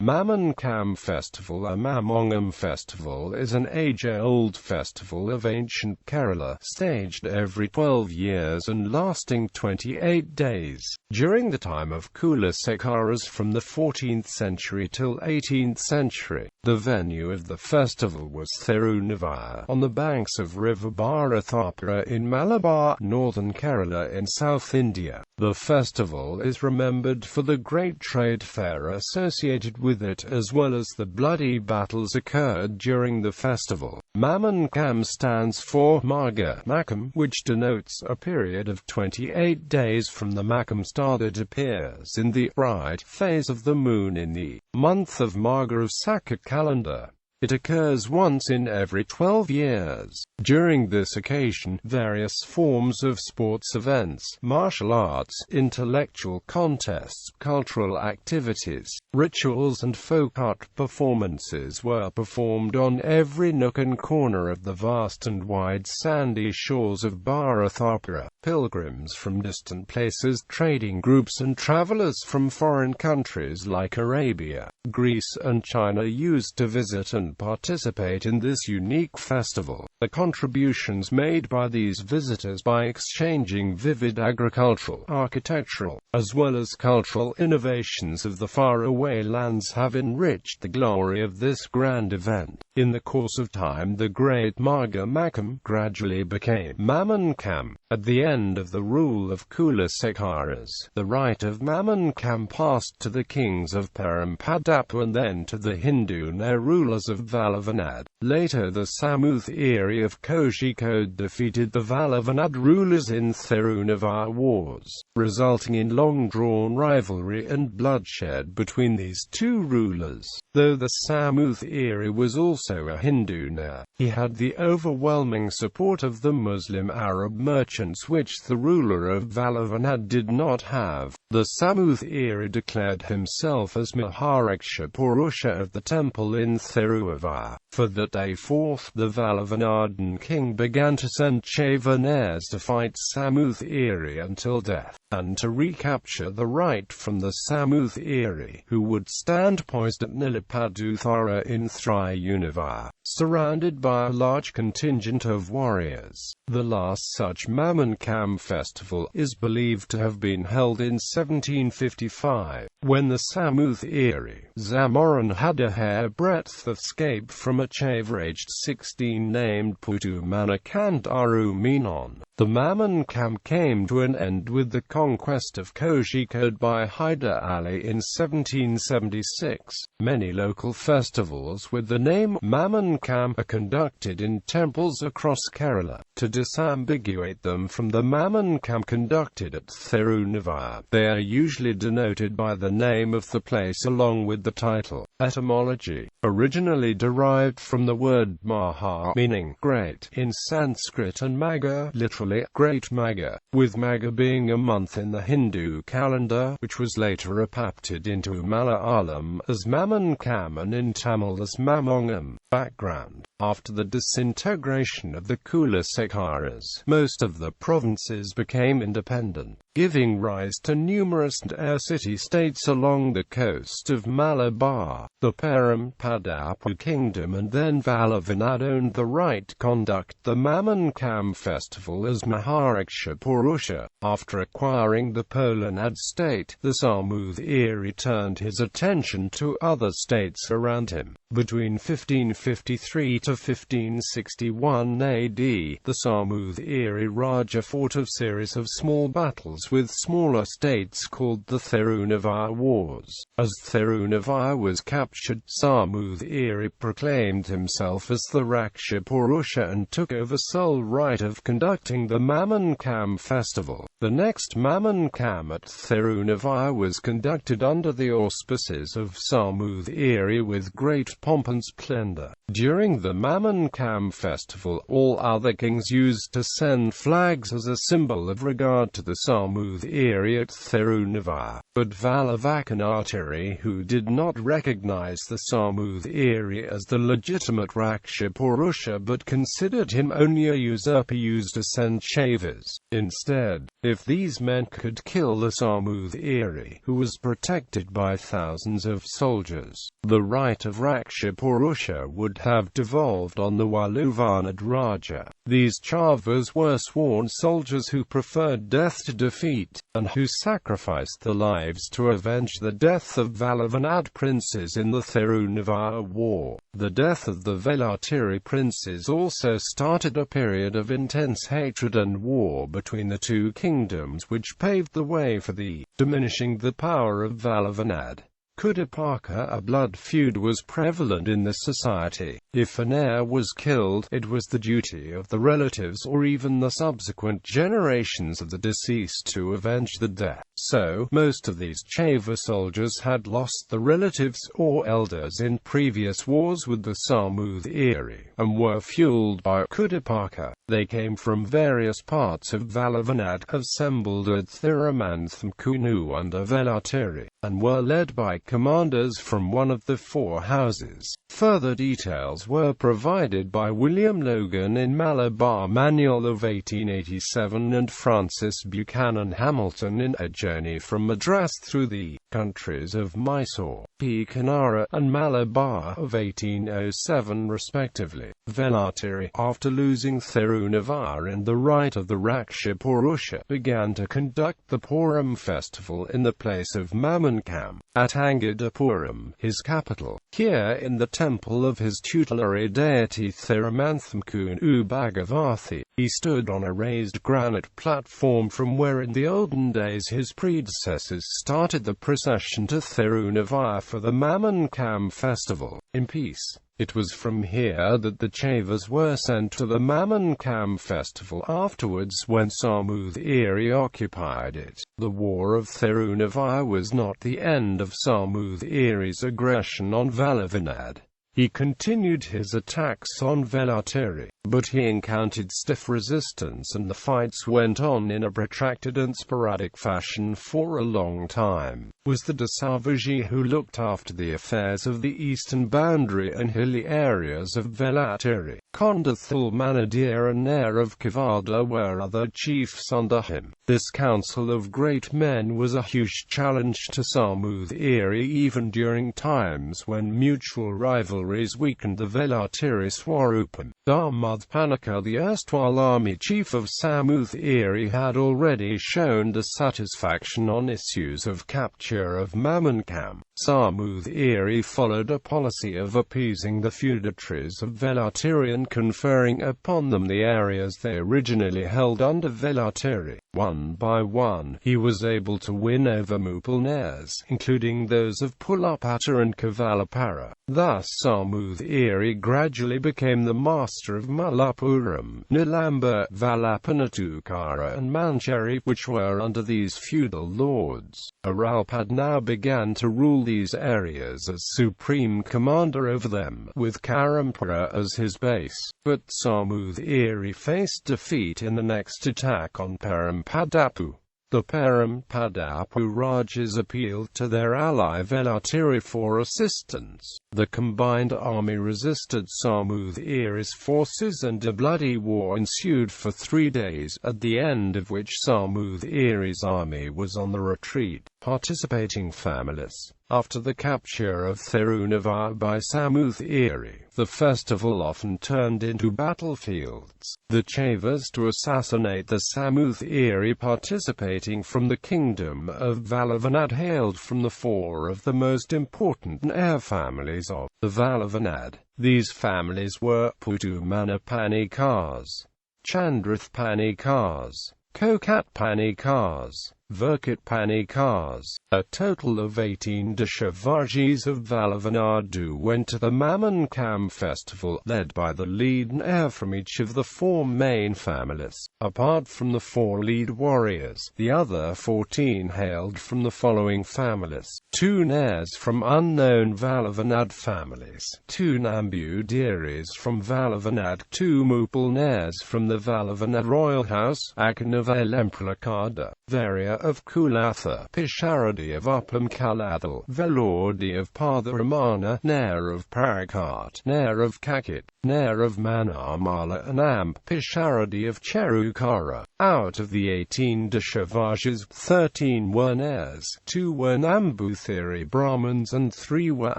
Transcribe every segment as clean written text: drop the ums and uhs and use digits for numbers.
Mamangam festival. A Mamangam festival is an age-old festival of ancient Kerala, staged every 12 years and lasting 28 days. During the time of Kulasekharas from the 14th century till 18th century, the venue of the festival was Thirunavaya, on the banks of River Bharathapuzha in Malabar, northern Kerala in South India. The festival is remembered for the great trade fair associated with it, as well as the bloody battles occurred during the festival. Mamangam stands for Maagha, Makam, which denotes a period of 28 days from the Makam star that appears in the right phase of the moon in the month of Maagha of Saka calendar. It occurs once in every 12 years. During this occasion, various forms of sports events, martial arts, intellectual contests, cultural activities, rituals and folk art performances were performed on every nook and corner of the vast and wide sandy shores of Bharathapuzha. Pilgrims from distant places, trading groups and travelers from foreign countries like Arabia, Greece and China used to visit and participate in this unique festival. The contributions made by these visitors by exchanging vivid agricultural, architectural, as well as cultural innovations of the faraway lands have enriched the glory of this grand event. In the course of time, the great Maagha Makam gradually became Mamangam. At the end of the rule of Kulasekharas, the right of Mamangam passed to the kings of Param-Padapu and then to the Hindu rulers of Valavanad. Later the Samoothiri of Kozhikode defeated the Valavanad rulers in Thirunavaya wars, resulting in long-drawn rivalry and bloodshed between these two rulers. Though the Samoothiri was also a Hindu, he had the overwhelming support of the Muslim Arab merchants, which the ruler of Valavanad did not have. The Samoothiri declared himself as Maharaksha Purusha of the temple in Thirunavaya. For that day forth, the Valavanadan king began to send Jjvellara to fight Samoothiri until death, and to recapture the right from the Samoothiri, who would stand poised at Nilipaduthara in Thirunavaya, surrounded by a large contingent of warriors. The last such Mamangam festival is believed to have been held in 1755, when the Samoothiri Zamorin had a hair-breadth escape from a chave aged 16 named Putu Manikandaru Menon. The Mamangam came to an end with the conquest of Kozhikode by Hyder Ali in 1776. Many local festivals with the name Mamangam are conducted in temples across Kerala. To disambiguate them from the Mamangam conducted at Thirunavaya, they are usually denoted by the name of the place along with the title. Etymology. Originally derived from the word Maha, meaning great, in Sanskrit, and Magha, literally Great Magha, with Magha being a month in the Hindu calendar, which was later adapted into Malayalam as Mamangam and in Tamil as Mamangam. Background. After the disintegration of the Kulasekharas, most of the provinces became independent, giving rise to numerous city-states along the coast of Malabar. The Param-Padapu kingdom and then Valavanad owned the right to conduct the Mamangam festival as Maharaksha Purusha. After acquiring the Polanad state, the Samoothiri turned his attention to other states around him. Between 1553 to 1561 AD, the Samoothiri Raja fought a series of small battles with smaller states called the Thirunavaya Wars. As Thirunavaya was captured, Samoothiri proclaimed himself as the Raksha Purusha and took over sole right of conducting the Mamangam festival. The next Mamangam at Thirunavaya was conducted under the auspices of Samoothiri with great pomp and splendor. During the Mamankam festival. All other kings used to send flags as a symbol of regard to the Samoothiri at Thirunavaya, but Valavakanatiri, who did not recognize the Samoothiri as the legitimate Rakshapurusha but considered him only a usurper, used to send Chaivas. Instead, if these men could kill the Samoothiri, who was protected by thousands of soldiers, the right of Rakshapurusha would have devolved on the Waluvanad Raja. These Chavas were sworn soldiers who preferred death to defeat, and who sacrificed their lives to avenge the death of Valavanad princes in the Thirunavaya war. The death of the Velatiri princes also started a period of intense hatred and war between the two kingdoms, which paved the way for the diminishing the power of Valavanad. Kudapaka, a blood feud, was prevalent in this society. If an heir was killed, it was the duty of the relatives or even the subsequent generations of the deceased to avenge the death. So, most of these Chaiva soldiers had lost the relatives or elders in previous wars with the Samoothiri, and were fueled by Kudapaka. They came from various parts of Valavanad, assembled at Thirumananthamkunu under Velatiri, and were led by commanders from one of the four houses. Further details were provided by William Logan in Malabar Manual of 1887 and Francis Buchanan Hamilton in A Journey from Madras through the countries of Mysore, Kanara, and Malabar of 1807 respectively. Velatiri, after losing Thirunavaya and the right of the Rakshapurusha, began to conduct the Puram festival in the place of Mamangam, at Angadapuram, his capital. Here, in the temple of his tutelary deity Thirumanthamkunu Bhagavathi, he stood on a raised granite platform from where in the olden days his predecessors started the procession to Thirunavaya for the Mamangam festival, in peace. It was from here that the Chaivas were sent to the Mamangam festival afterwards when Samoothiri occupied it. The War of Thirunavaya was not the end of Samoothiri's aggression on Valavanad. He continued his attacks on Velatiri, but he encountered stiff resistance and the fights went on in a protracted and sporadic fashion for a long time. It was the Dasavaji who looked after the affairs of the eastern boundary and hilly areas of Velatiri. Kondathul Manadir and Nair of Kavada were other chiefs under him. This council of great men was a huge challenge to Samoothiri even during times when mutual rivalries weakened the Velatiri Swarupam. Dharmadpanaka, the erstwhile army chief of Samoothiri, had already shown dissatisfaction on issues of capture of Mamangam. Samoothiri followed a policy of appeasing the feudatories of Velatiri and conferring upon them the areas they originally held under Velatiri. One by one, he was able to win over Mupalnairs, including those of Pulapata and Kavalapara. Thus Samoothiri gradually became the master of Malapuram, Nilamba, Valapanatukara and Mancheri, which were under these feudal lords. Aralpad now began to rule these areas as supreme commander over them, with Karampura as his base. But Samoothiri faced defeat in the next attack on Parampadapu. The Parampadapu Rajas appealed to their ally Velatiri for assistance. The combined army resisted Samoothiri's forces and a bloody war ensued for 3 days, at the end of which Samoothiri's army was on the retreat. Participating families. After the capture of Thirunavaya by Samoothiri, the festival often turned into battlefields. The Chaivas to assassinate the Samoothiri participating from the kingdom of Valavanad hailed from the 4 of the most important heir families of the Valavanad. These families were Putumanapanikas, Chandrathpanikas, Kokatpanikas, Virkit Panikars. A total of 18 Deshavages of Vallabhanadu went to the Mamankam festival, led by the lead heir from each of the 4 main families. Apart from the 4 lead warriors, the other 14 hailed from the following families: 2 heirs from unknown Vallabhanad families, 2 Nambudiris from Vallabhanad, 2 Mupal heirs from the Vallabhanad royal house, Akanaval Empralakada, Varia of Kulatha, Pisharadi of Uppam Kalathal, Velordi of Partharamana, Nair of Parakat, Nair of Kakit, Nair of Manamala and Amp, Pisharadi of Cherukara. Out of the 18 Deshavajas, 13 were Nairs, 2 were Nambuthiri Brahmins and 3 were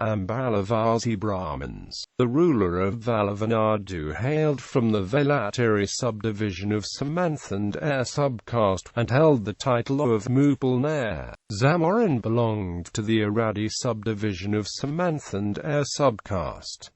Ambalavasi Brahmins. The ruler of Vallabhanadu hailed from the Velatiri subdivision of Samanthan Air subcaste, and held the title of Mupal Nair. Zamorin belonged to the Aradi subdivision of Samanthan Air subcaste.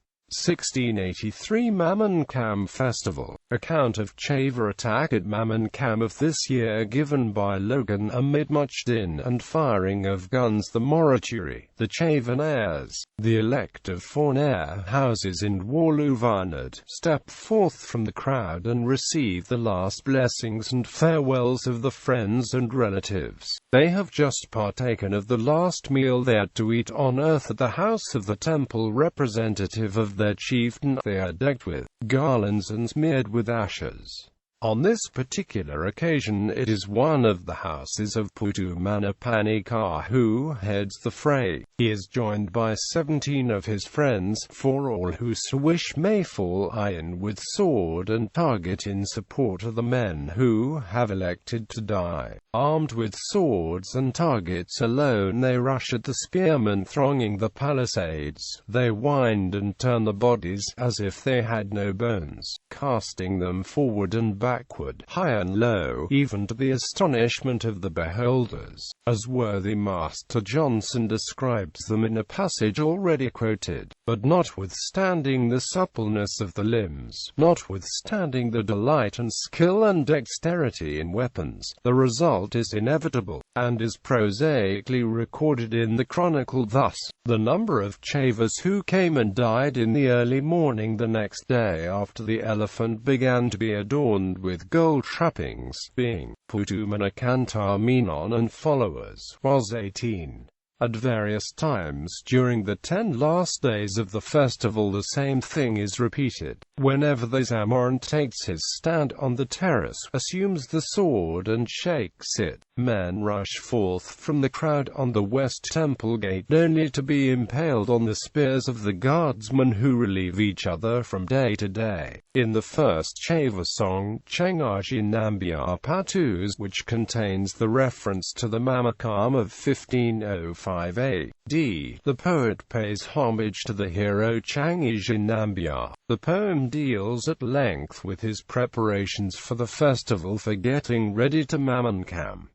1683 Mamankam Festival. Account of Chava attack at Mamankam of this year given by Logan amid much din and firing of guns. The Morituri, the Chavan heirs, the elect of 4 Nair houses in Waluvanad, step forth from the crowd and receive the last blessings and farewells of the friends and relatives. They have just partaken of the last meal they had to eat on earth at the house of the temple representative of their chieftain. They are decked with garlands and smeared with ashes. On this particular occasion it is one of the houses of Putumana Panikar who heads the fray. He is joined by 17 of his friends, for all who so wish may fall in with sword and target in support of the men who have elected to die. Armed with swords and targets alone they rush at the spearmen thronging the palisades. They wind and turn the bodies as if they had no bones, casting them forward and backward, high and low, even to the astonishment of the beholders, as worthy Master Johnson describes them in a passage already quoted. But notwithstanding the suppleness of the limbs, notwithstanding the delight and skill and dexterity in weapons, the result is inevitable, and is prosaically recorded in the chronicle thus: the number of Chavas who came and died in the early morning the next day after the elephant began to be adorned with gold trappings, being Putumana Kantar Menon and followers, was 18. At various times during the 10 last days of the festival the same thing is repeated. Whenever the Zamoran takes his stand on the terrace, assumes the sword and shakes it, men rush forth from the crowd on the west temple gate, only to be impaled on the spears of the guardsmen who relieve each other from day to day. In the first Chava song, Chengaji Nambiar Patus, which contains the reference to the Mamakam of 1505 AD, the poet pays homage to the hero Changaji Nambiar. The poem deals at length with his preparations for the festival for getting ready to Mamankam.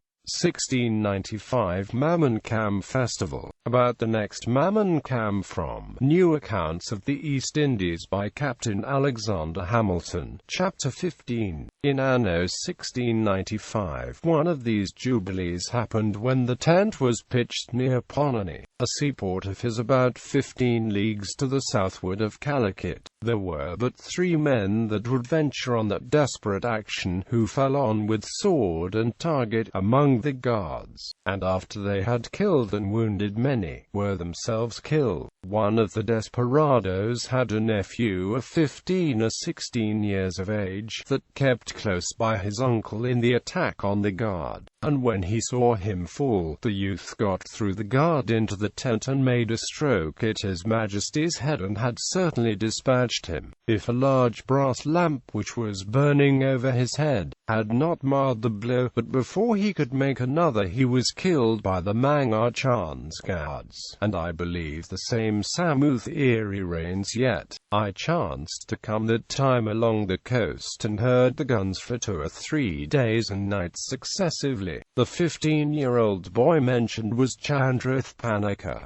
1695 Mamankam Festival. About the next Mamankam from New Accounts of the East Indies by Captain Alexander Hamilton, Chapter 15. In anno 1695, one of these jubilees happened when the tent was pitched near Ponani, a seaport of his about 15 leagues to the southward of Calicut. There were but 3 men that would venture on that desperate action, who fell on with sword and target among the guards, and after they had killed and wounded many, were themselves killed. One of the desperadoes had a nephew of 15 or 16 years of age, that kept close by his uncle in the attack on the guard, and when he saw him fall, the youth got through the guard into the tent and made a stroke at his Majesty's head, and had certainly dispatched him, if a large brass lamp which was burning over his head had not marred the blow. But before he could make another he was killed by the Mangachan's guards, and I believe the same Samuth Erie reigns yet. I chanced to come that time along the coast and heard the guns for 2 or 3 days and nights successively. The 15-year-old boy mentioned was Chandrath Panika,